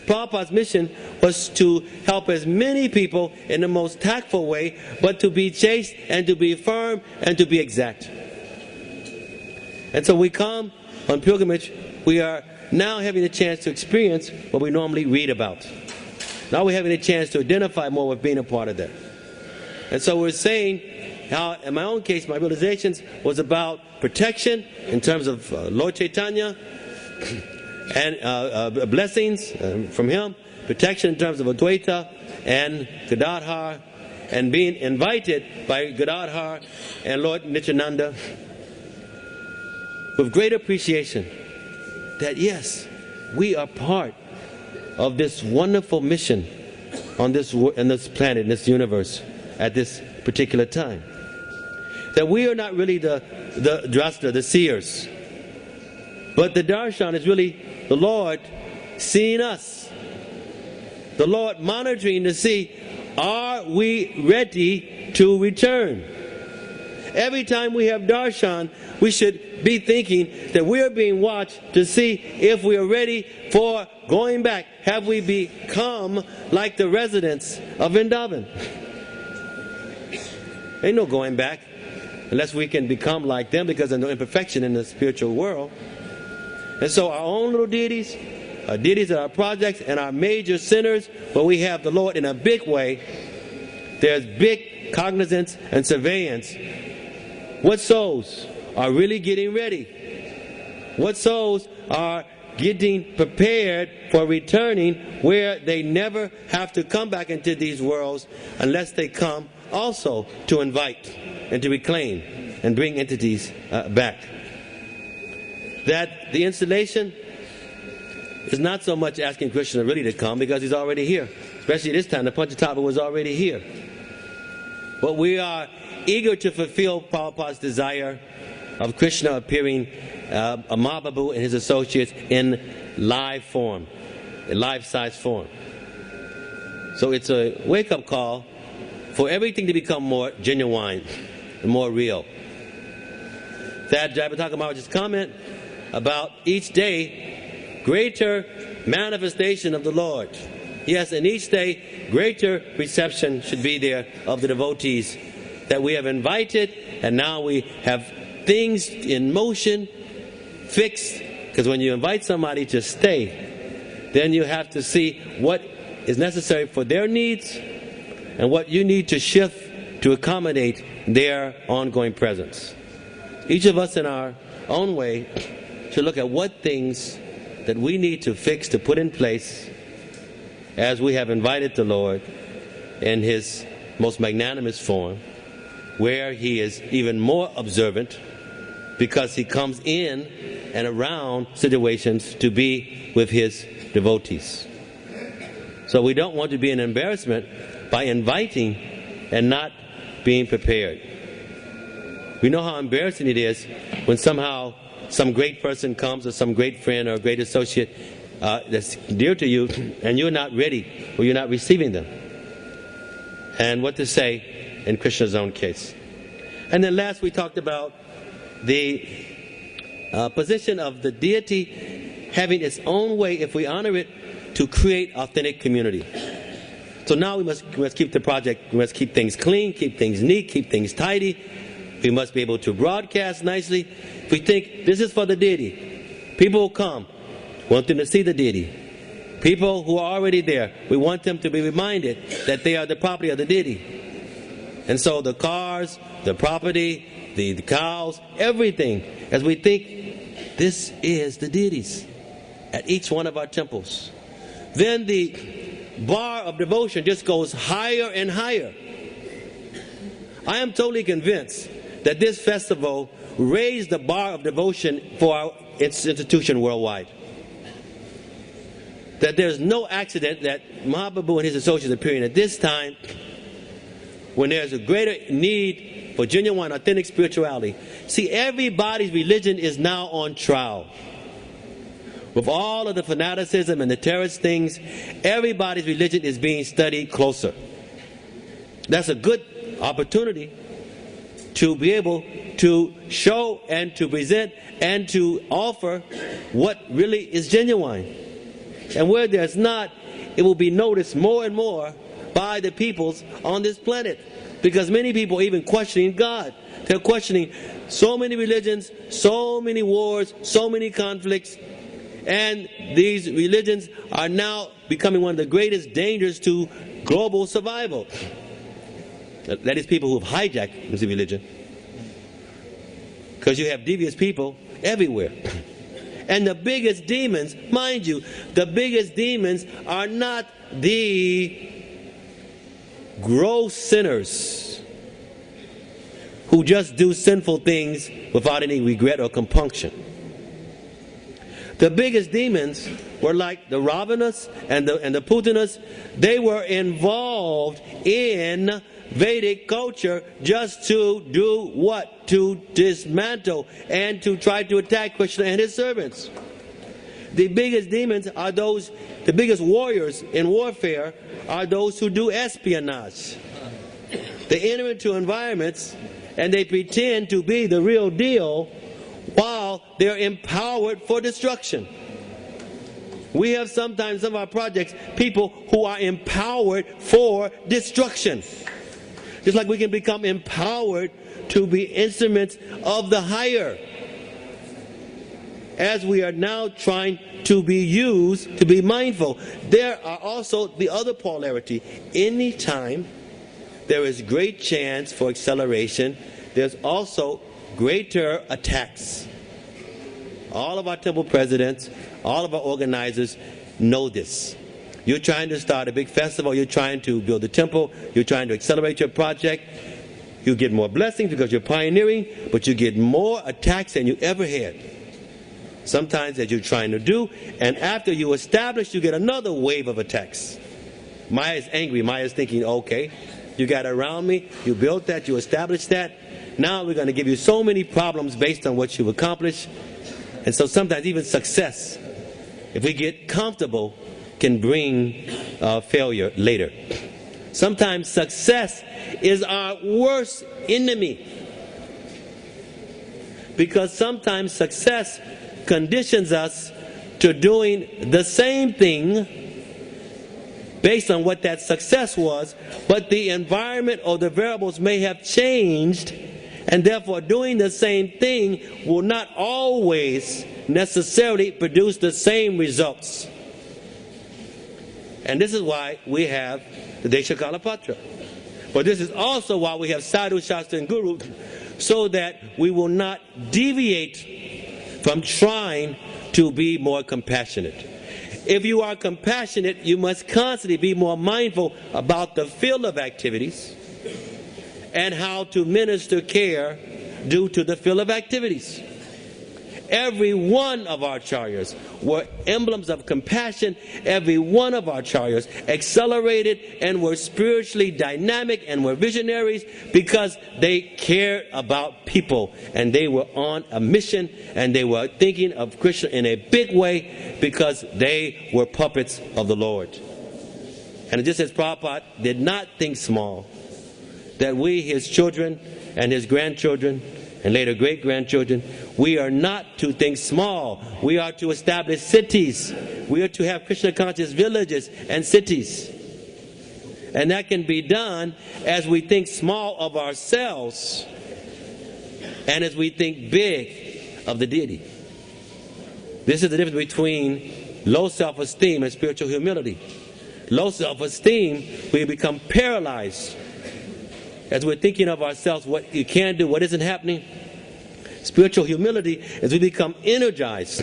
Speaker 1: Prabhupada's mission was to help as many people in the most tactful way, but to be chaste and to be firm and to be exact. And so we come on pilgrimage, we are now having a chance to experience what we normally read about. Now we're having a chance to identify more with being a part of that. And so we're saying how, in my own case, my realizations was about protection in terms of Lord Chaitanya and blessings from Him, protection in terms of Advaita and Gadadhar, and being invited by Gadadhar and Lord Nityananda with great appreciation that yes, we are part of this wonderful mission on this planet, in this universe, at this particular time. That we are not really the drasta, the seers, but the darshan is really the Lord seeing us, the Lord monitoring to see, are we ready to return? Every time we have darshan, we should be thinking that we are being watched to see if we are ready for going back. Have we become like the residents of Vrindavan? Ain't no going back unless we can become like them, because there's no imperfection in the spiritual world. And so our own little deities, our deities at our projects, and our major centers where we have the Lord in a big way, there's big cognizance and surveillance. What souls are really getting ready? What souls are getting prepared for returning, where they never have to come back into these worlds unless they come also to invite and to reclaim and bring entities back? That the installation is not so much asking Krishna really to come, because He's already here. Especially this time, the Panca was already here. But we are eager to fulfill Prabhupada's desire of Krishna appearing Mahaprabhu and his associates in live form, in life-size form. So it's a wake-up call for everything to become more genuine and more real. That Jayapataka Maharaj's comment about each day, greater manifestation of the Lord. Yes, and each day, greater reception should be there of the devotees that we have invited, and now we have things in motion, fixed. Because when you invite somebody to stay, then you have to see what is necessary for their needs and what you need to shift to accommodate their ongoing presence. Each of us in our own way should look at what things that we need to fix, to put in place, as we have invited the Lord in His most magnanimous form, where He is even more observant because He comes in and around situations to be with His devotees. So we don't want to be an embarrassment by inviting and not being prepared. We know how embarrassing it is when somehow some great person comes, or some great friend or a great associate that's dear to you, and you're not ready, or you're not receiving them. And what to say in Krishna's own case. And then last we talked about the position of the deity having its own way, if we honor it, to create authentic community. So now we must keep the project, we must keep things clean, keep things neat, keep things tidy. We must be able to broadcast nicely. If we think this is for the deity, people will come, want them to see the deity. People who are already there, we want them to be reminded that they are the property of the deity. And so the cars, the property, the cows, everything, as we think this is the deities at each one of our temples, then the bar of devotion just goes higher and higher. I am totally convinced that this festival raised the bar of devotion for our institution worldwide. That there's no accident that Mahaprabhu and his associates are appearing at this time when there's a greater need for genuine, authentic spirituality. See, everybody's religion is now on trial. With all of the fanaticism and the terrorist things, everybody's religion is being studied closer. That's a good opportunity to be able to show and to present and to offer what really is genuine. And where there's not, it will be noticed more and more by the peoples on this planet. Because many people are even questioning God. They're questioning so many religions, so many wars, so many conflicts. And these religions are now becoming one of the greatest dangers to global survival. That is people who have hijacked the religion. Because you have devious people everywhere. And the biggest demons, mind you, the biggest demons are not the gross sinners who just do sinful things without any regret or compunction. The biggest demons were like the Ravanas and the Putanas. They were involved in Vedic culture just to do what? To dismantle and to try to attack Krishna and his servants. The biggest demons are those, the biggest warriors in warfare are those who do espionage. They enter into environments and they pretend to be the real deal while they're empowered for destruction. We have sometimes some of our projects people who are empowered for destruction. Just like we can become empowered to be instruments of the higher. As we are now trying to be used, to be mindful. There are also the other polarity. Anytime there is great chance for acceleration, there's also greater attacks. All of our temple presidents, all of our organizers know this. You're trying to start a big festival, you're trying to build a temple, you're trying to accelerate your project. You get more blessings because you're pioneering, but you get more attacks than you ever had. Sometimes that you're trying to do, and after you establish, you get another wave of attacks. Maya's angry. Maya's thinking, okay, you got around me, you built that, you established that. Now we're going to give you so many problems based on what you've accomplished. And so sometimes even success, if we get comfortable, can bring failure later. Sometimes success is our worst enemy, because sometimes success conditions us to doing the same thing based on what that success was, but the environment or the variables may have changed, and therefore doing the same thing will not always necessarily produce the same results. And this is why we have the Deshakalapatra. But this is also why we have Sadhu, Shastra, and Guru, so that we will not deviate from trying to be more compassionate. If you are compassionate, you must constantly be more mindful about the field of activities and how to minister care due to the field of activities. Every one of our acharyas were emblems of compassion. Every one of our acharyas accelerated and were spiritually dynamic and were visionaries because they cared about people, and they were on a mission, and they were thinking of Krishna in a big way because they were puppets of the Lord. And just as Prabhupada did not think small, that we, his children and his grandchildren and later great-grandchildren, we are not to think small. We are to establish cities. We are to have Krishna-conscious villages and cities. And that can be done as we think small of ourselves and as we think big of the deity. This is the difference between low self-esteem and spiritual humility. Low self-esteem, we become paralyzed as we're thinking of ourselves, what you can do, what isn't happening. Spiritual humility is we become energized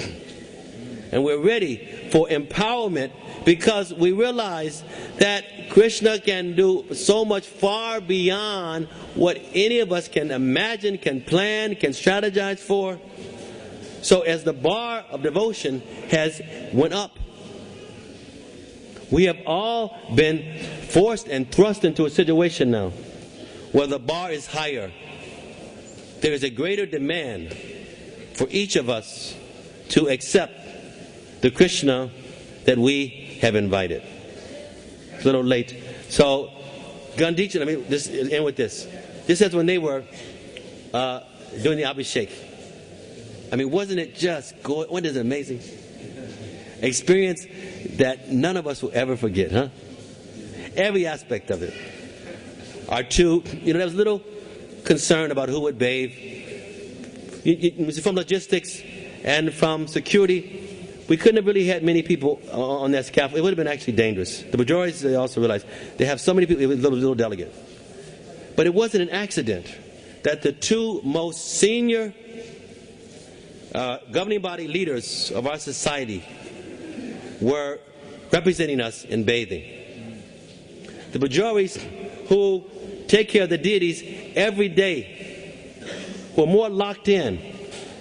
Speaker 1: and we're ready for empowerment because we realize that Krishna can do so much far beyond what any of us can imagine, can plan, can strategize for. So as the bar of devotion has went up, we have all been forced and thrust into a situation now where the bar is higher. There is a greater demand for each of us to accept the Krishna that we have invited. It's a little late. So, Gandhicha, let me just end with this. This is when they were doing the Abhishek. I mean, wasn't it just good? Wasn't it amazing? Experience that none of us will ever forget, huh? Every aspect of it. Our two, there was a little concern about who would bathe. From logistics and from security, we couldn't have really had many people on that scaffold. It would have been actually dangerous. The majority, they also realized, they have so many people, it was a little delicate. But it wasn't an accident that the two most senior governing body leaders of our society were representing us in bathing. The Bajoris who take care of the deities every day were more locked in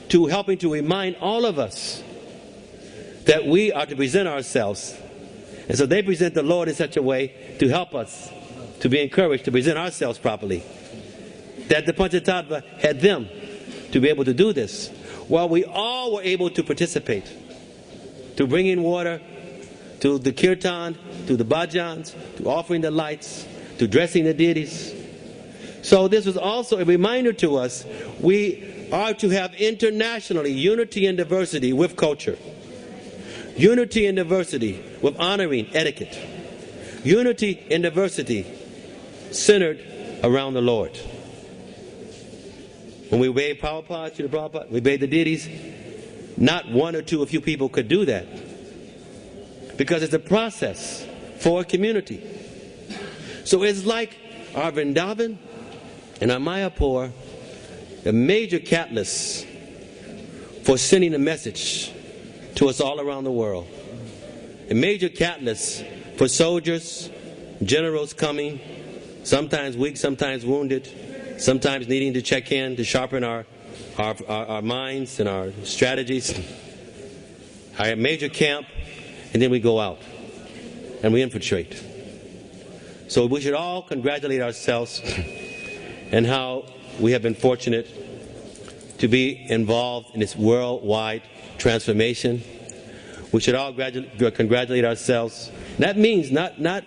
Speaker 1: to helping to remind all of us that we are to present ourselves. And so they present the Lord in such a way to help us to be encouraged to present ourselves properly. That the Panca Tattva had them to be able to do this, while we all were able to participate, to bring in water, to the kirtan, to the bhajans, to offering the lights, to dressing the deities. So this was also a reminder to us, we are to have internationally unity and diversity with culture. Unity and diversity with honoring etiquette. Unity and diversity centered around the Lord. When we bathe Prabhupada, we bathe the deities, not one or two, a few people could do that. Because it's a process for a community. So it's like our Vrindavan and our Mayapur, a major catalyst for sending a message to us all around the world. A major catalyst for soldiers, generals coming, sometimes weak, sometimes wounded, sometimes needing to check in to sharpen our minds and our strategies. Our major camp, and then we go out and we infiltrate. So we should all congratulate ourselves and how we have been fortunate to be involved in this worldwide transformation. We should all congratulate ourselves. That means not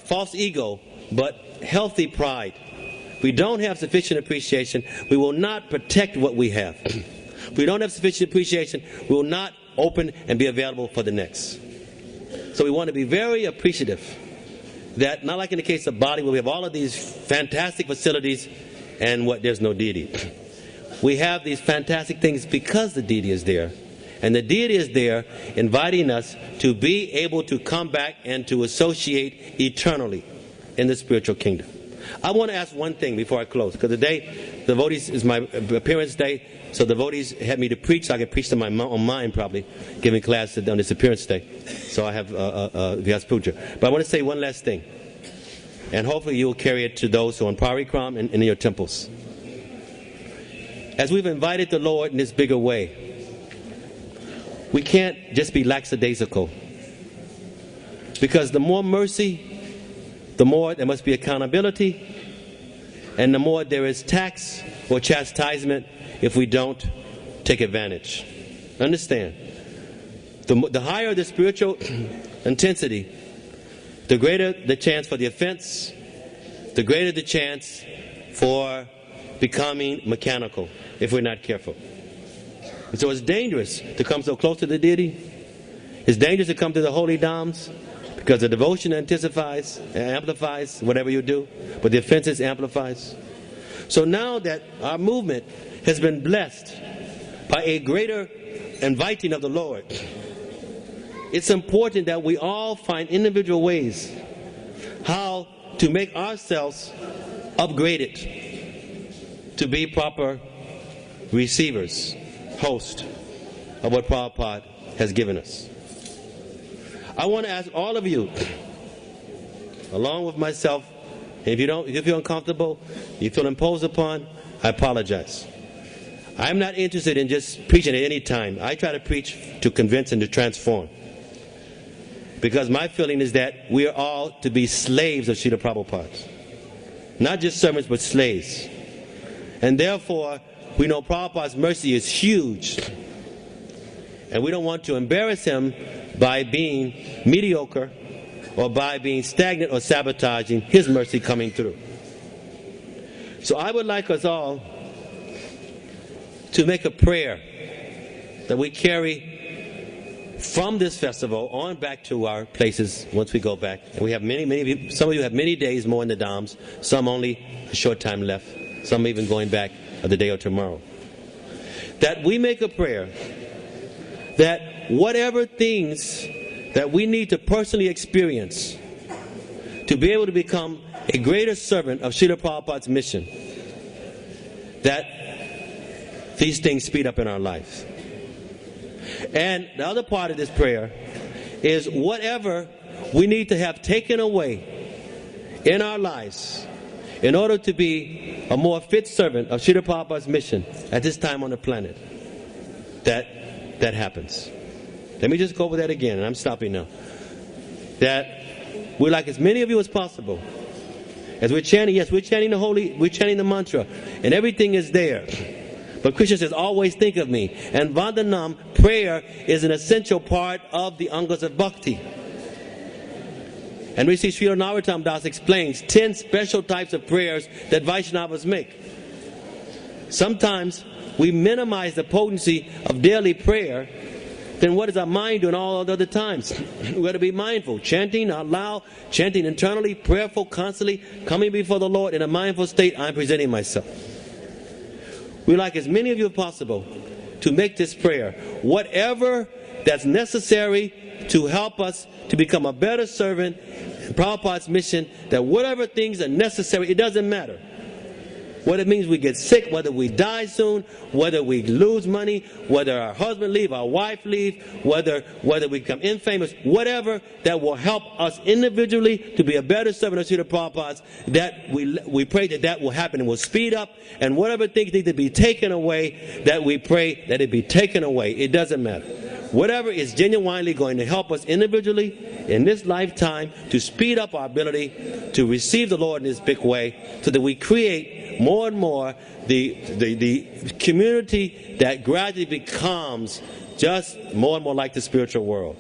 Speaker 1: false ego, but healthy pride. If we don't have sufficient appreciation, we will not protect what we have. If we don't have sufficient appreciation, we will not open and be available for the next. So we want to be very appreciative that, not like in the case of body where we have all of these fantastic facilities and there's no deity. We have these fantastic things because the deity is there. And the deity is there inviting us to be able to come back and to associate eternally in the spiritual kingdom. I want to ask one thing before I close, because today, the devotees is my appearance day, so the devotees had me to preach, so I could preach to my own mind probably, giving class on this appearance day. So I have Vyas Puja. But I want to say one last thing, and hopefully you will carry it to those who are on Parikram and in your temples. As we've invited the Lord in this bigger way, we can't just be lackadaisical. Because the more mercy, the more there must be accountability, and the more there is tax or chastisement if we don't take advantage. Understand, the higher the spiritual intensity, the greater the chance for the offense, the greater the chance for becoming mechanical if we're not careful. And so it's dangerous to come so close to the deity. It's dangerous to come to the holy dhams, because the devotion intensifies, amplifies whatever you do, but the offenses amplifies. So now that our movement has been blessed by a greater inviting of the Lord, it's important that we all find individual ways how to make ourselves upgraded to be proper receivers, hosts of what Prabhupada has given us. I want to ask all of you, along with myself, if you feel uncomfortable, you feel imposed upon, I apologize. I'm not interested in just preaching at any time. I try to preach to convince and to transform. Because my feeling is that we are all to be slaves of Srila Prabhupada. Not just servants, but slaves. And therefore, we know Prabhupada's mercy is huge. And we don't want to embarrass him by being mediocre or by being stagnant or sabotaging his mercy coming through. So I would like us all to make a prayer that we carry from this festival on back to our places once we go back. And we have many, some of you have many days more in the Dhams, some only a short time left, some even going back the day or tomorrow. That we make a prayer that whatever things that we need to personally experience to be able to become a greater servant of Srila Prabhupada's mission, that these things speed up in our lives. And the other part of this prayer is whatever we need to have taken away in our lives in order to be a more fit servant of Srila Prabhupada's mission at this time on the planet, that happens. Let me just go over that again, and I'm stopping now. That we'd like as many of you as possible, as we're chanting, yes, we're chanting the mantra, and everything is there. But Krishna says, always think of me. And Vandanam, prayer, is an essential part of the Angas of Bhakti. And we see Srila Narottam Das explains 10 special types of prayers that Vaishnavas make. Sometimes we minimize the potency of daily prayer. Then what does our mind do in all other times? We've got to be mindful. Chanting out loud, chanting internally, prayerful, constantly, coming before the Lord in a mindful state, I'm presenting myself. We'd like as many of you as possible to make this prayer, whatever that's necessary to help us to become a better servant in Prabhupada's mission, that whatever things are necessary, it doesn't matter. Whether it means we get sick, whether we die soon, whether we lose money, whether our husband leave, our wife leave, whether we become infamous, whatever that will help us individually to be a better servant of Srila Prabhupada, that we pray that will happen and will speed up. And whatever things need to be taken away, that we pray that it be taken away. It doesn't matter. Whatever is genuinely going to help us individually in this lifetime to speed up our ability to receive the Lord in this big way, so that we create more and more the community that gradually becomes just more and more like the spiritual world.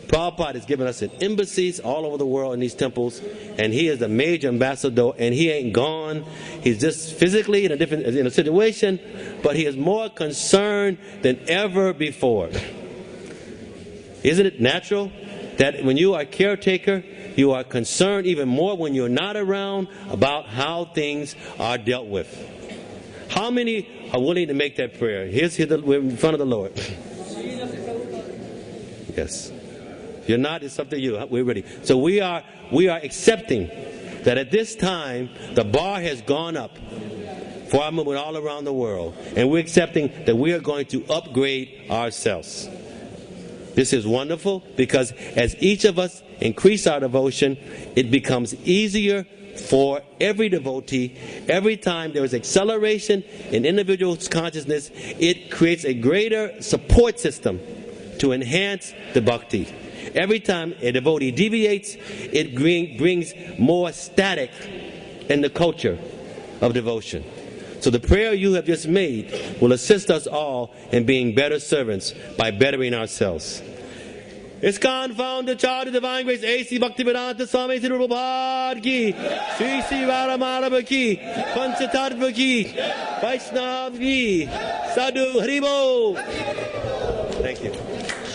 Speaker 1: Prabhupada has given us embassies all over the world in these temples, and he is the major ambassador, and he ain't gone. He's just physically in a situation, but he is more concerned than ever before. Isn't it natural that when you are a caretaker, you are concerned even more when you're not around about how things are dealt with? How many are willing to make that prayer? We're in front of the Lord. Yes. If you're not, it's up to you. We're ready. So we are accepting that at this time the bar has gone up for our movement all around the world, and we're accepting that we are going to upgrade ourselves. This is wonderful, because as each of us increase our devotion, it becomes easier for every devotee. Every time there is acceleration in individual's consciousness, it creates a greater support system to enhance the bhakti. Every time a devotee deviates, it brings more static in the culture of devotion. So the prayer you have just made will assist us all in being better servants by bettering ourselves. ISKCON founder, Charge of Divine Grace, A.C. Bhaktivedanta Swami Sri Prabhupada ki, Sri Sri Radha ki, Panca Tattva ki, Vaishnava ki, Sadhu Haribo. Thank you.